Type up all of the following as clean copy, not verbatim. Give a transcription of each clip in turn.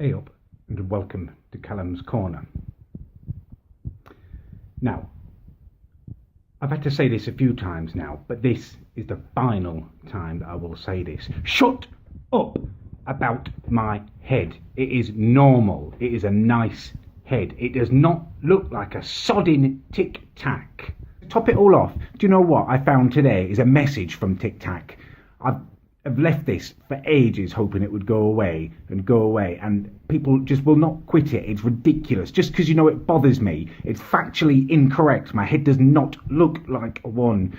Hey up, and welcome to Callum's Corner. Now, I've had to say this a few times now, but this is the final time that I will say this. Shut up about my head. It is normal. It is a nice head. It does not look like a sodding Tic Tac. To top it all off, do you know what I found today is a message from Tic Tac. I've left this for ages hoping it would go away, and people just will not quit it. It's ridiculous. Just because, it bothers me. It's factually incorrect. My head does not look like one.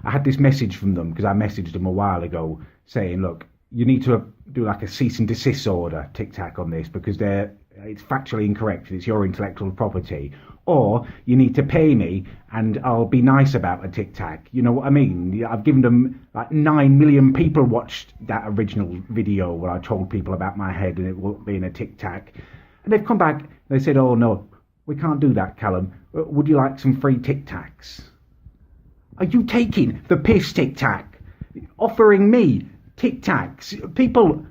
I had this message from them because I messaged them a while ago saying, look, you need to do like a cease and desist order, Tic Tac, on this because it's factually incorrect. It's your intellectual property. Or you need to pay me and I'll be nice about a Tic Tac. You know what I mean? I've given them like 9 million people watched that original video where I told people about my head and it won't be in a Tic Tac. And they've come back and they said, oh no, we can't do that, Callum. Would you like some free Tic Tacs? Are you taking the piss, Tic Tac? Offering me Tic Tacs? People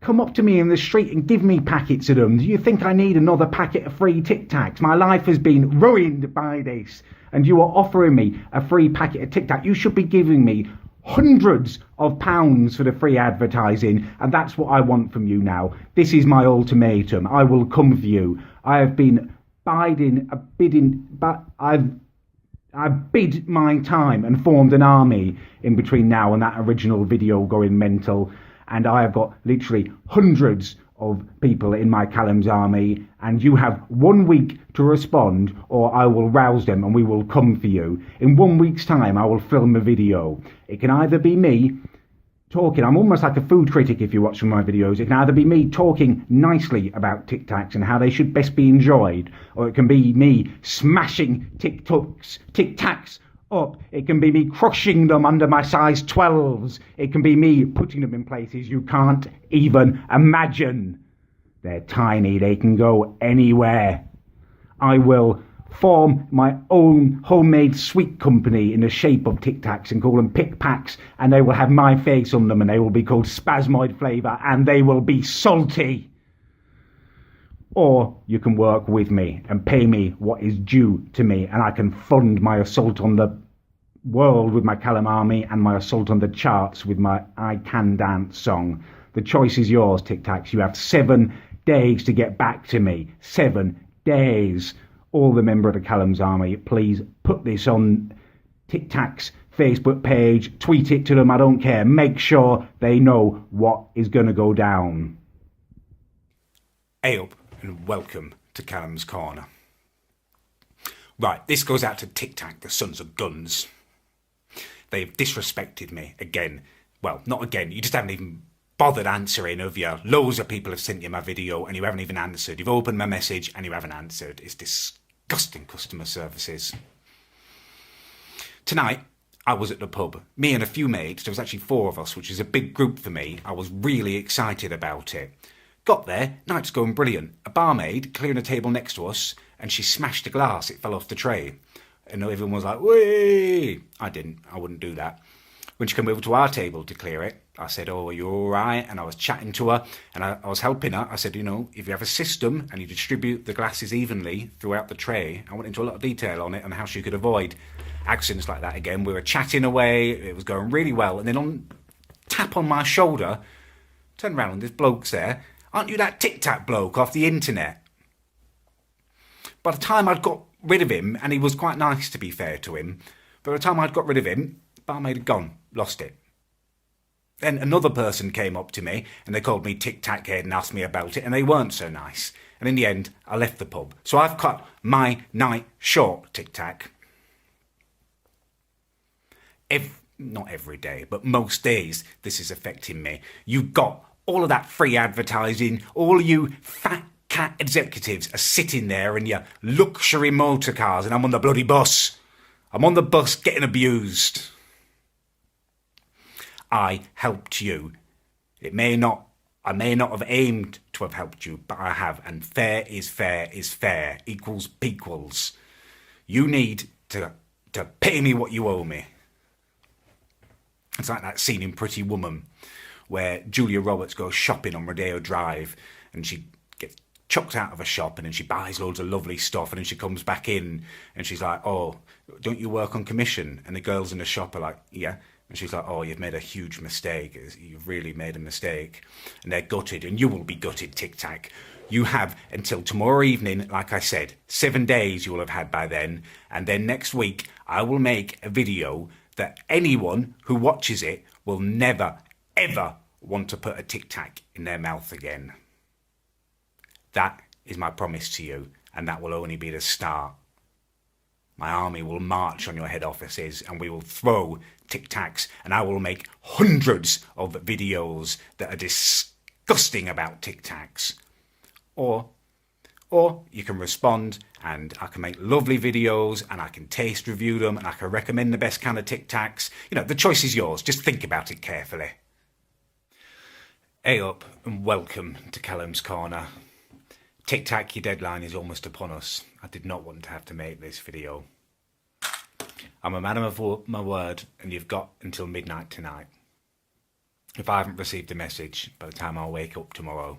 come up to me in the street and give me packets of them. Do you think I need another packet of free Tic Tacs? My life has been ruined by this, and you are offering me a free packet of Tic Tac. You should be giving me hundreds of pounds for the free advertising, and that's what I want from you now. This is my ultimatum. I will come for you. I have been bidding, but I've bid my time and formed an army in between now and that original video going mental. And I have got literally hundreds of people in my Callum's army, and you have 1 week to respond or I will rouse them and we will come for you. In 1 week's time, I will film a video. It can either be me talking, I'm almost like a food critic if you watch some of my videos. It can either be me talking nicely about Tic Tacs and how they should best be enjoyed, or it can be me smashing Tic Tacs up. It can be me crushing them under my size 12s. It can be me putting them in places you can't even imagine. They're tiny. They can go anywhere. I will form my own homemade sweet company in the shape of Tic Tacs and call them Pick Packs, and they will have my face on them, and they will be called Spasmoid Flavour, and they will be salty. Or you can work with me and pay me what is due to me, and I can fund my assault on the world with my Callum Army and my assault on the charts with my I Can Dance song. The choice is yours, Tic Tacs. You have 7 days to get back to me. 7 days. All the member of the Callum's Army, please put this on Tic Tac's Facebook page. Tweet it to them. I don't care. Make sure they know what is going to go down. Hey up, and welcome to Callum's Corner. Right, this goes out to Tic Tac, the sons of guns. They've disrespected me again. Well, not again, you just haven't even bothered answering, have you? Loads of people have sent you my video and you haven't even answered. You've opened my message and you haven't answered. It's disgusting customer services. Tonight, I was at the pub. Me and a few mates, there was actually 4 of us, which is a big group for me. I was really excited about it. Got there, night's going brilliant. A barmaid clearing a table next to us, and she smashed a glass. It fell off the tray. And everyone was like, "Whee!" I didn't. I wouldn't do that. When she came over to our table to clear it, I said, "Oh, are you all right?" And I was chatting to her, and I was helping her. I said, if you have a system and you distribute the glasses evenly throughout the tray, I went into a lot of detail on it and how she could avoid accidents like that again. We were chatting away. It was going really well. And then tap on my shoulder, turned around, and this bloke's there. "Aren't you that Tic Tac bloke off the internet?" By the time I'd got rid of him, and he was quite nice to be fair to him, by the time I'd got rid of him, barmaid had gone, lost it. Then another person came up to me and they called me Tic Tac head and asked me about it, and they weren't so nice. And in the end, I left the pub. So I've cut my night short, Tic Tac. Not every day, but most days this is affecting me. You've got all of that free advertising, all you fat cat executives are sitting there in your luxury motor cars, and I'm on the bloody bus. I'm on the bus getting abused. I helped you. I may not have aimed to have helped you, but I have, and fair is fair, equals pequals. You need to pay me what you owe me. It's like that scene in Pretty Woman where Julia Roberts goes shopping on Rodeo Drive and she gets chucked out of a shop and then she buys loads of lovely stuff and then she comes back in and she's like, oh, don't you work on commission? And the girls in the shop are like, yeah. And she's like, oh, you've made a huge mistake. You've really made a mistake. And they're gutted, and you will be gutted, Tic Tac. You have until tomorrow evening, like I said, 7 days you will have had by then. And then next week, I will make a video that anyone who watches it will never, ever want to put a Tic Tac in their mouth again. That is my promise to you, and that will only be the start. My army will march on your head offices and we will throw Tic Tacs, and I will make hundreds of videos that are disgusting about Tic Tacs. Or you can respond and I can make lovely videos and I can taste review them and I can recommend the best kind of Tic Tacs. You know, the choice is yours. Just think about it carefully. Hey up and welcome to Callum's Corner. Tic Tac, your deadline is almost upon us. I did not want to have to make this video. I'm a man of my word, and you've got until midnight tonight. If I haven't received a message by the time I wake up tomorrow,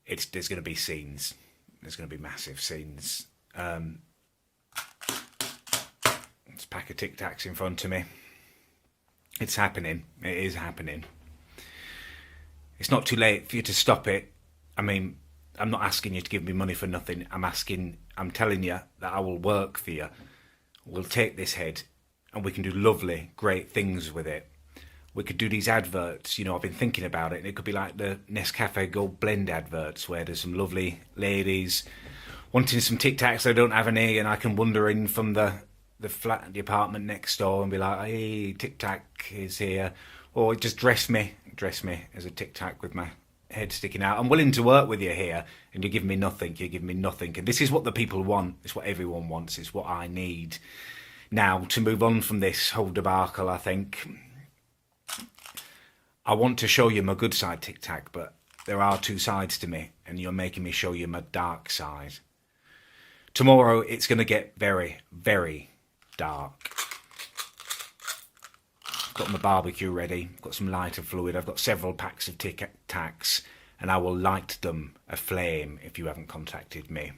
there's going to be scenes. There's going to be massive scenes. There's a pack of Tic Tacs in front of me. It's happening. It is happening. It's not too late for you to stop it. I mean, I'm not asking you to give me money for nothing. I'm telling you that I will work for you. We'll take this head and we can do lovely, great things with it. We could do these adverts, you know, I've been thinking about it, and it could be like the Nescafe Gold Blend adverts where there's some lovely ladies wanting some Tic Tacs they don't have any, and I can wander in from the flat, the apartment next door and be like, hey, Tic Tac is here. Or just dress me as a Tic Tac with my head sticking out. I'm willing to work with you here, and you give me nothing. And this is what the people want. It's what everyone wants. It's what I need. Now, to move on from this whole debacle, I think I want to show you my good side, Tic Tac, but there are two sides to me, and you're making me show you my dark side. Tomorrow, it's going to get very, very dark. Got my barbecue ready, got some lighter fluid, I've got several packs of Tic Tacs, and I will light them aflame if you haven't contacted me.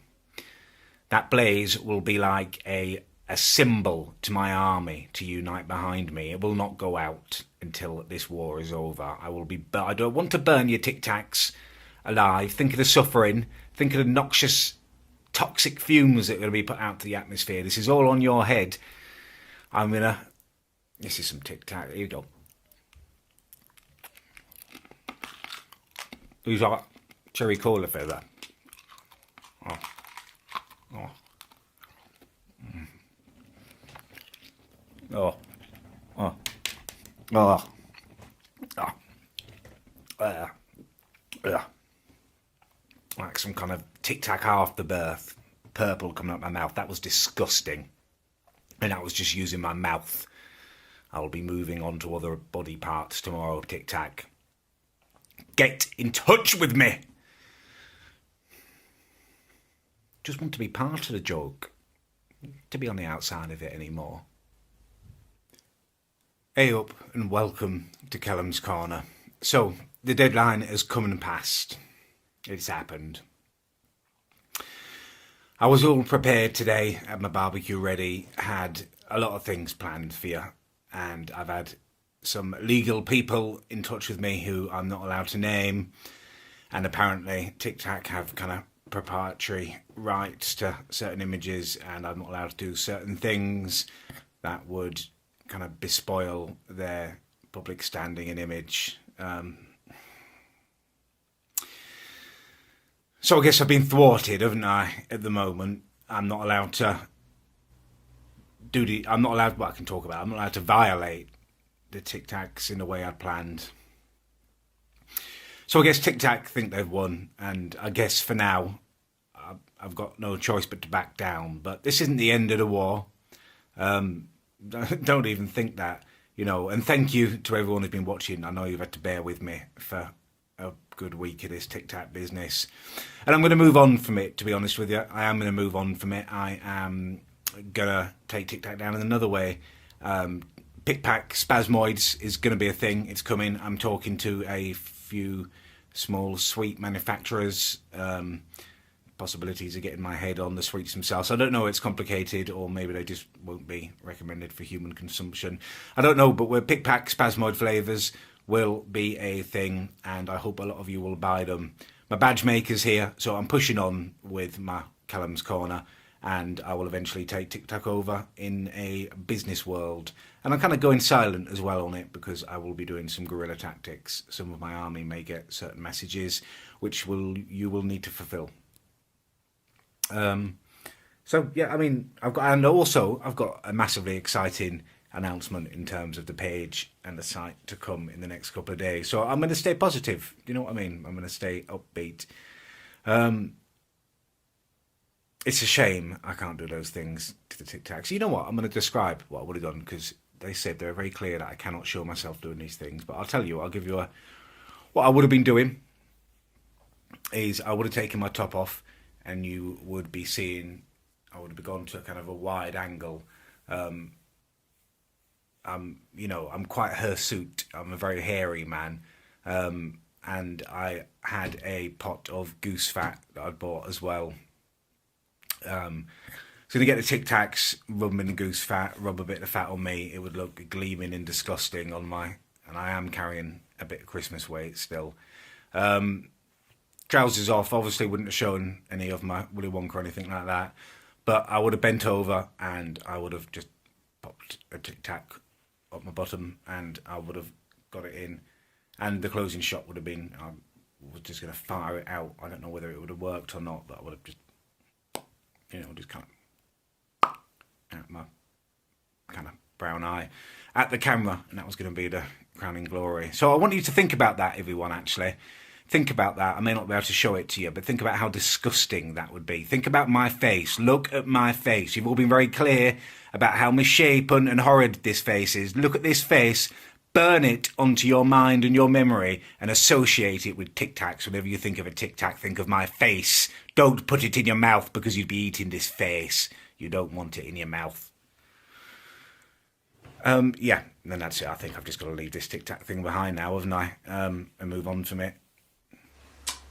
That blaze will be like a symbol to my army to unite behind me. It will not go out until this war is over. I don't want to burn your Tic Tacs alive. Think of the suffering, think of the noxious, toxic fumes that are going to be put out to the atmosphere. This is all on your head. This is some Tic Tac. Here you go. These are cherry cola flavour. Oh. Oh. Oh. Oh. Oh. Like some kind of Tic Tac after birth. Purple coming out my mouth. That was disgusting. And I was just using my mouth. I'll be moving on to other body parts tomorrow, Tic Tac. Get in touch with me. Just want to be part of the joke. To be on the outside of it anymore. Hey up and welcome to Callum's Corner. So, the deadline has come and passed. It's happened. I was all prepared today, had my barbecue ready, had a lot of things planned for you. And I've had some legal people in touch with me who I'm not allowed to name. And apparently Tic Tac have kind of proprietary rights to certain images, and I'm not allowed to do certain things that would kind of bespoil their public standing and image. So I guess I've been thwarted, haven't I, at the moment. I'm not allowed to I'm not allowed, what I can talk about, I'm not allowed to violate the Tic Tacs in the way I planned. So I guess Tic Tac think they've won, and I guess for now, I've got no choice but to back down. But this isn't the end of the war. Don't even think that, you know. And thank you to everyone who's been watching. I know you've had to bear with me for a good week of this Tic Tac business. And I'm going to move on from it, to be honest with you. I am going to move on from it. I am going to take Tic Tac down in another way. Tic Tac Spasmoids is going to be a thing. It's coming. I'm talking to a few small sweet manufacturers. Possibilities of getting my head on the sweets themselves. I don't know, it's complicated, or maybe they just won't be recommended for human consumption. I don't know, but Tic Tac Spasmoid flavours will be a thing, and I hope a lot of you will buy them. My badge maker's here, so I'm pushing on with my Callum's Corner, and I will eventually take Tic Tac over in a business world. And I'm kind of going silent as well on it, because I will be doing some guerrilla tactics. Some of my army may get certain messages, which you will need to fulfill. So yeah, I mean, I've got a massively exciting announcement in terms of the page and the site to come in the next couple of days. So I'm going to stay positive. You know what I mean? I'm going to stay upbeat. It's a shame I can't do those things to the Tic Tacs. You know what? I'm going to describe what I would have done, because they said they're very clear that I cannot show myself doing these things. But I'll tell you, I'll give you what I would have been doing is I would have taken my top off, and you would be seeing, I would have gone to a kind of a wide angle. You know, I'm quite hirsute. I'm a very hairy man. And I had a pot of goose fat that I'd bought as well. So to get the Tic Tacs, rub them in the goose fat, rub a bit of fat on me, it would look gleaming and disgusting on my, and I am carrying a bit of Christmas weight still. Trousers off, obviously wouldn't have shown any of my Willy Wonka or anything like that, but I would have bent over and I would have just popped a Tic Tac up my bottom, and I would have got it in, and the closing shot would have been, I was just going to fire it out. I don't know whether it would have worked or not, but I would have just, you know, just kind of out my kind of brown eye at the camera, and that was going to be the crowning glory. So I want you to think about that, everyone, actually. Think about that. I may not be able to show it to you, but think about how disgusting that would be. Think about my face. Look at my face. You've all been very clear about how misshapen and horrid this face is. Look at this face. Burn it onto your mind and your memory and associate it with Tic Tacs. Whenever you think of a Tic Tac, think of my face. Don't put it in your mouth, because you'd be eating this face. You don't want it in your mouth. Yeah, and then that's it. I think I've just got to leave this Tic Tac thing behind now, haven't I? And move on from it.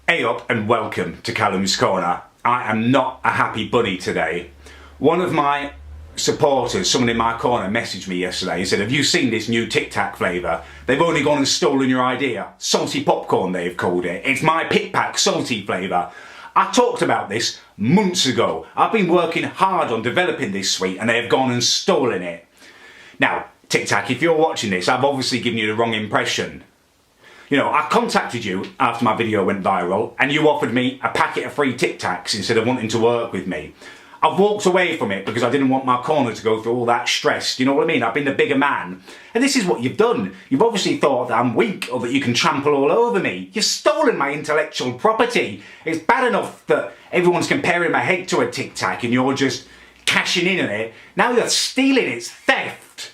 Hey up and welcome to Callum's Corner. I am not a happy bunny today. One of my supporters, someone in my corner, messaged me yesterday and said, have you seen this new Tic Tac flavour? They've only gone and stolen your idea. Salty popcorn, they've called it. It's my Tic Tac salty flavour. I talked about this months ago. I've been working hard on developing this sweet, and they have gone and stolen it. Now, Tic Tac, if you're watching this, I've obviously given you the wrong impression. You know, I contacted you after my video went viral, and you offered me a packet of free Tic Tacs instead of wanting to work with me. I've walked away from it because I didn't want my corner to go through all that stress. Do you know what I mean? I've been the bigger man. And this is what you've done. You've obviously thought that I'm weak, or that you can trample all over me. You've stolen my intellectual property. It's bad enough that everyone's comparing my head to a Tic Tac and you're just cashing in on it. Now you're stealing. It's theft.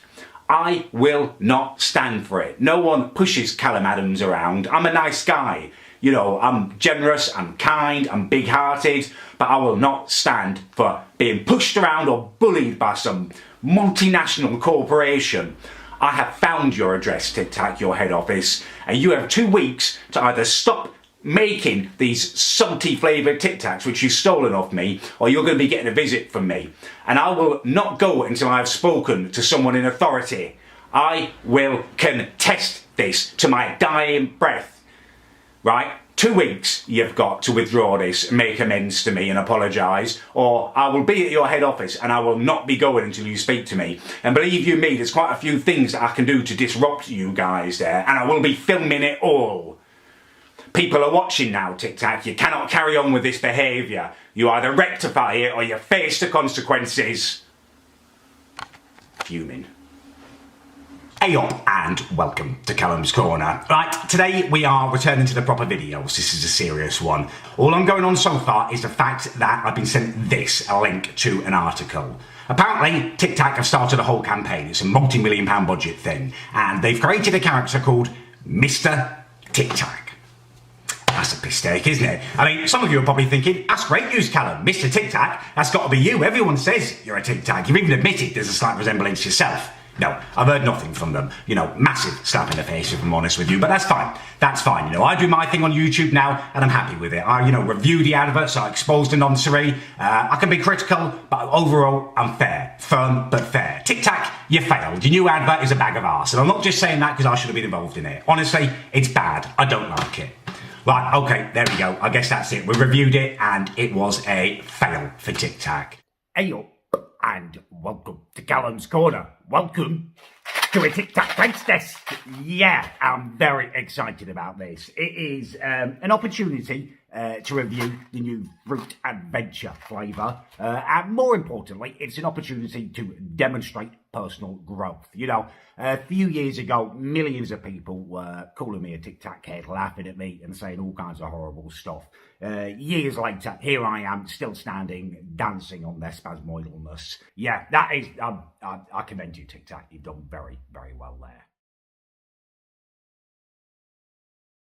I will not stand for it. No one pushes Callum Adams around. I'm a nice guy. You know, I'm generous, I'm kind, I'm big-hearted, but I will not stand for being pushed around or bullied by some multinational corporation. I have found your address, Tic Tac, your head office, and you have 2 weeks to either stop making these salty flavoured Tic Tacs which you've stolen off me, or you're going to be getting a visit from me. And I will not go until I have spoken to someone in authority. I will contest this to my dying breath. Right? 2 weeks you've got to withdraw this and make amends to me and apologise, or I will be at your head office and I will not be going until you speak to me. And believe you me, there's quite a few things that I can do to disrupt you guys there, and I will be filming it all. People are watching now, Tic Tac. You cannot carry on with this behaviour. You either rectify it or you face the consequences. Fuming. Hey up and welcome to Callum's Corner. Right, today we are returning to the proper videos. This is a serious one. All I'm going on so far is the fact that I've been sent this, a link to an article. Apparently, Tic Tac have started a whole campaign. It's a multi-million-pound budget thing. And they've created a character called Mr. Tic Tac. That's a mistake, isn't it? I mean, some of you are probably thinking, that's great news, Callum. Mr. Tic Tac, that's got to be you. Everyone says you're a Tic Tac. You've even admitted there's a slight resemblance yourself. No, I've heard nothing from them. You know, massive slap in the face if I'm honest with you, but that's fine. That's fine. You know, I do my thing on YouTube now and I'm happy with it. I, you know, review the adverts, I expose the noncery. I can be critical, but overall, I'm fair. Firm, but fair. Tic Tac, you failed. Your new advert is a bag of arse. And I'm not just saying that because I should have been involved in it. Honestly, it's bad. I don't like it. Right, okay, there we go. I guess that's it. We reviewed it and it was a fail for Tic Tac. Hey up, and welcome to Callum's Corner. Welcome to a Tic Tac princess. Yeah, I'm very excited about this. It is an opportunity to review the new fruit adventure flavour. And more importantly, it's an opportunity to demonstrate personal growth. You know, a few years ago, millions of people were calling me a Tic Tac head, laughing at me and saying all kinds of horrible stuff. Years later, here I am, still standing, dancing on their spasmoidalness. Yeah, that is, I commend you, Tic Tac. You've done very, very well there.